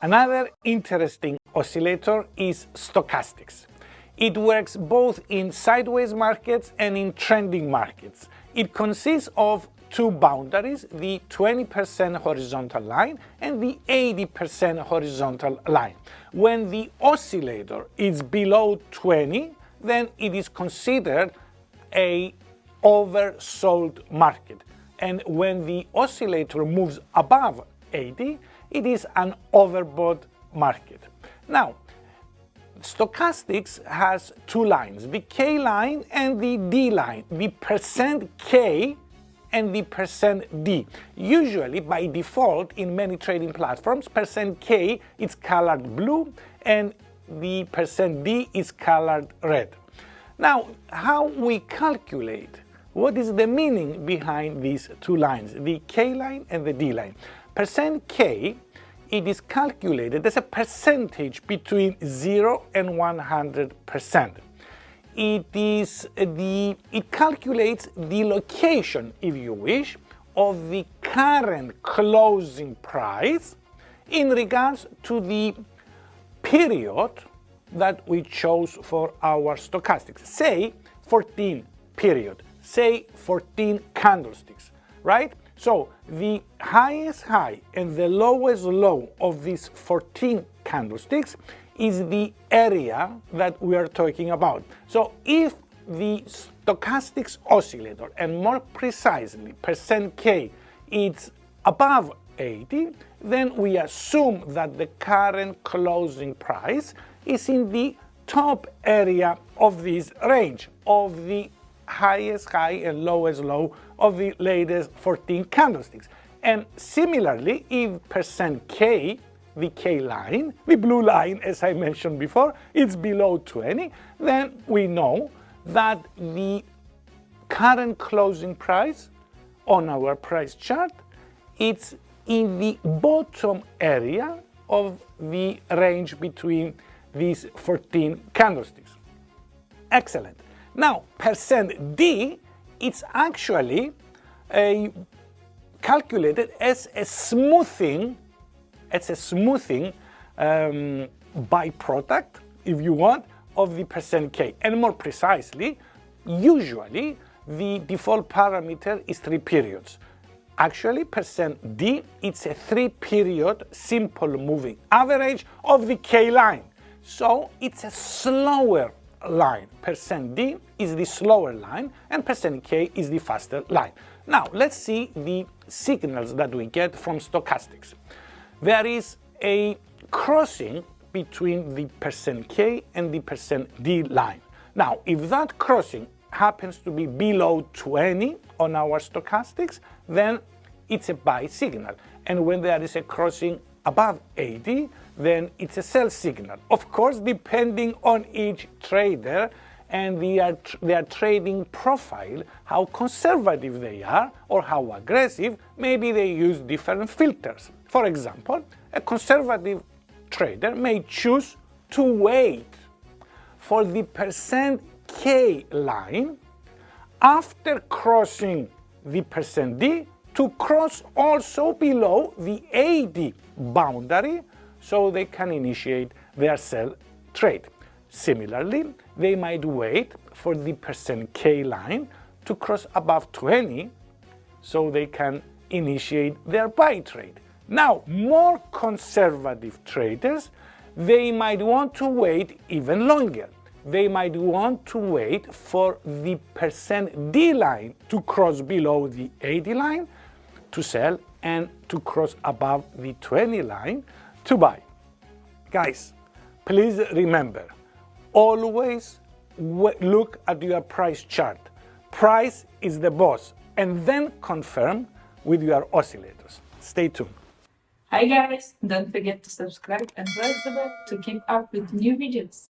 Another interesting oscillator is stochastics. It works both in sideways markets and in trending markets. It consists of two boundaries, the 20% horizontal line and the 80% horizontal line. When the oscillator is below 20, then it is considered an oversold market. And when the oscillator moves above 80, it is an overbought market. Now, stochastics has two lines, the K line and the D line, the percent K and the percent D. Usually, by default, in many trading platforms, percent K is colored blue and the percent D is colored red. Now, how we calculate, what is the meaning behind these two lines, the K line and the D line? Percent K, it is calculated as a percentage between 0 and 100%. It calculates the location, if you wish, of the current closing price in regards to the period that we chose for our stochastics. Say 14 period, say 14 candlesticks, right? So the highest high and the lowest low of these 14 candlesticks is the area that we are talking about. So if the stochastics oscillator, and more precisely percent K, is above 80, then we assume that the current closing price is in the top area of this range of the highest high and lowest low of the latest 14 candlesticks. And similarly, if percent K, the K line, the blue line, as I mentioned before, is below 20, then we know that the current closing price on our price chart is in the bottom area of the range between these 14 candlesticks. Excellent. Now, percent D, it's actually calculated as a smoothing byproduct, if you want, of the percent K. And more precisely, usually the default parameter is 3 periods. Actually, percent D, it's a 3-period simple moving average of the K line. So it's a slower line. Percent D is the slower line and percent K is the faster line. Now, let's see the signals that we get from stochastics. There is a crossing between the percent K and the percent D line. Now, if that crossing happens to be below 20 on our stochastics, then it's a buy signal. And when there is a crossing above 80, then it's a sell signal. Of course, depending on each trader and their trading profile, how conservative they are or how aggressive, maybe they use different filters. For example, a conservative trader may choose to wait for the percent K line after crossing the percent D to cross also below the 80 boundary so they can initiate their sell trade. Similarly, they might wait for the percent K line to cross above 20 so they can initiate their buy trade. Now, more conservative traders, they might want to wait even longer. They might want to wait for the percent D line to cross below the 80 line to sell and to cross above the 20 line to buy. Guys, please remember, always look at your price chart. Price is the boss, and then confirm with your oscillators. Stay tuned. Hi guys, don't forget to subscribe and press the bell to keep up with new videos.